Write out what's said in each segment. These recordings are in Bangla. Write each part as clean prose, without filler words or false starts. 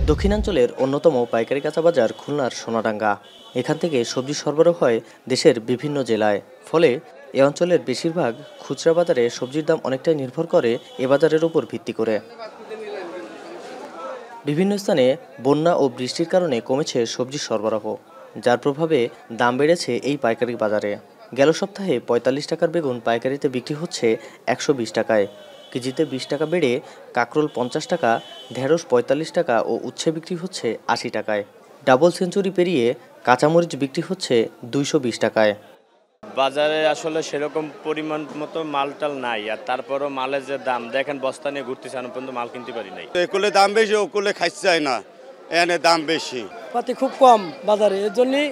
দক্ষিণাঞ্চলের অন্যতম পাইকারি কাঁচা বাজার খুলনার সোনাডাঙ্গা। এখান থেকে সবজি সরবরাহ হয় দেশের বিভিন্ন জেলায়। ফলে এ অঞ্চলের বেশিরভাগ খুচরা বাজারে সবজির দাম অনেকটাই নির্ভর করে এ বাজারের উপর ভিত্তি করে। বিভিন্ন স্থানে বন্যা ও বৃষ্টির কারণে কমেছে সবজির সরবরাহ, যার প্রভাবে দাম বেড়েছে এই পাইকারি বাজারে। গেল সপ্তাহে ৪৫ টাকার বেগুন পাইকারিতে বিক্রি হচ্ছে ১২০ টাকায়, কেজিতে ২০ টাকা বেড়ে কাঁকরোল ৫০ টাকা, ঢেঁড়স ৪৫ টাকা ও উচ্ছে বিক্রি হচ্ছে ৮০ টাকায়। ডাবল সেঞ্চুরি পেরিয়ে কাঁচামরিচ বিক্রি হচ্ছে ২২০ টাকায়। বাজারে আসলে সেরকম পরিমাণ মতো মালটাল নাই, আর তারপরও মালের যে দাম দেখেন, বস্তা নিয়ে ঘুরতেছে, এখন পর্যন্ত মাল কিনতে পারি নাই। একুলে দাম বেশি, ওকুলে খাইতে চায় না, এনে দাম বেশি, পাতি খুব কম বাজারে, এর জন্যই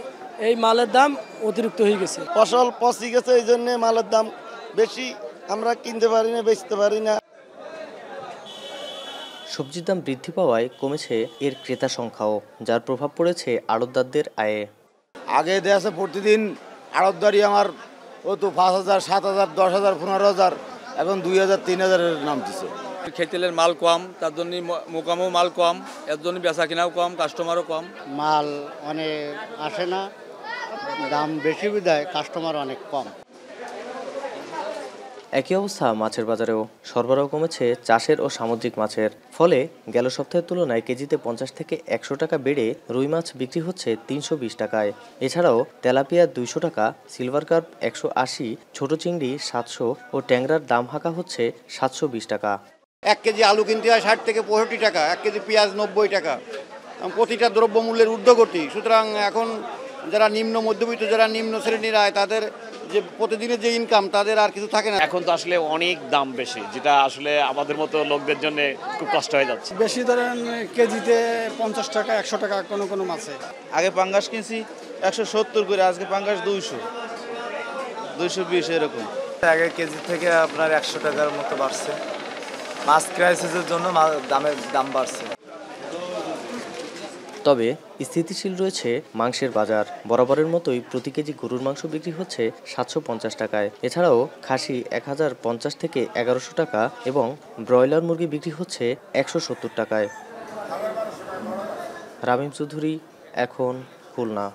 এই মালের দাম অতিরিক্ত হয়ে গেছে। ফসল পচে গেছে, এই জন্য মালের দাম বেশি, আমরা কিনতে পারি না, বেচতে পারি না। সবজির দাম বৃদ্ধি পাওয়ায় কমেছে এর ক্রেতা সংখ্যাও, যার প্রভাব পড়েছে আড়তদারদের আয়ে। আগে দেশে প্রতিদিন আড়তদারি আমার ও তো ৫,০০০, ৭,০০০, ১০,০০০, ১৫,০০০, এখন ২,০০০, ৩,০০০ নামতেছে। খেতেলের মাল কম, তার জন্য মোকামও মাল কম, এর জন্য বেচা কেনাও কম, কাস্টমারও কম। মাল অনেক আসে না, দাম বেশি বিধায় কাস্টমার অনেক কম। একই অবস্থা মাছের বাজারেও। সরবরাহ কমেছে চাষের ও সামুদ্রিক মাছের। ফলে গেল সপ্তাহের তুলনায় কেজিতে ৫০ থেকে ১০০ টাকা বেড়ে রুই মাছ বিক্রি হচ্ছে ৩২০ টাকায়। এছাড়াও তেলাপিয়া ২০০ টাকা, সিলভার কার্প ১৮০, ছোট চিংড়ি ৭০০ ও ট্যাংরার দাম হাঁকা হচ্ছে ৭২০ টাকা। 1 কেজি আলু কিনতে হয় 60 থেকে 65 টাকা, 1 কেজি পেঁয়াজ 90 টাকা। প্রতিটা দ্রব্যমূল্যের ঊর্ধ্বগতি। সুতরাং এখন যারা নিম্ন মধ্যবিত্ত, যারা নিম্ন শ্রেণীর আয়, তাদের যে প্রতিদিনের যে ইনকাম, তাদের আর কিছু থাকে না। এখন তো আসলে অনেক দাম বেশি, যেটা আসলে আমাদের মতো লোকদের জন্য খুব কষ্ট হয়ে যাচ্ছে। বেশি ধরেন কেজিতে ৫০ টাকা, ১০০ টাকা কোনো কোনো মাছে। আগে পাঙ্গাস কিনছি ১৭০ করে, আজকে পাঙ্গাস ২০০, ২২০ এরকম। আগের কেজি থেকে আপনার ১০০ টাকার মতো বাড়ছে। মাছ ক্রাইসিসের জন্য দামের দাম বাড়ছে। তবে স্থিতিশীল রয়েছে মাংসের বাজার। বরাবরের মতোই প্রতি কেজি গরুর মাংস বিক্রি হচ্ছে ৭৫০ টাকায়। এছাড়াও খাসি ১০৫০ থেকে ১১০০ টাকা এবং ব্রয়লার মুরগি বিক্রি হচ্ছে ১৭০ টাকায়। রামিম চৌধুরী, এখন খুলনা।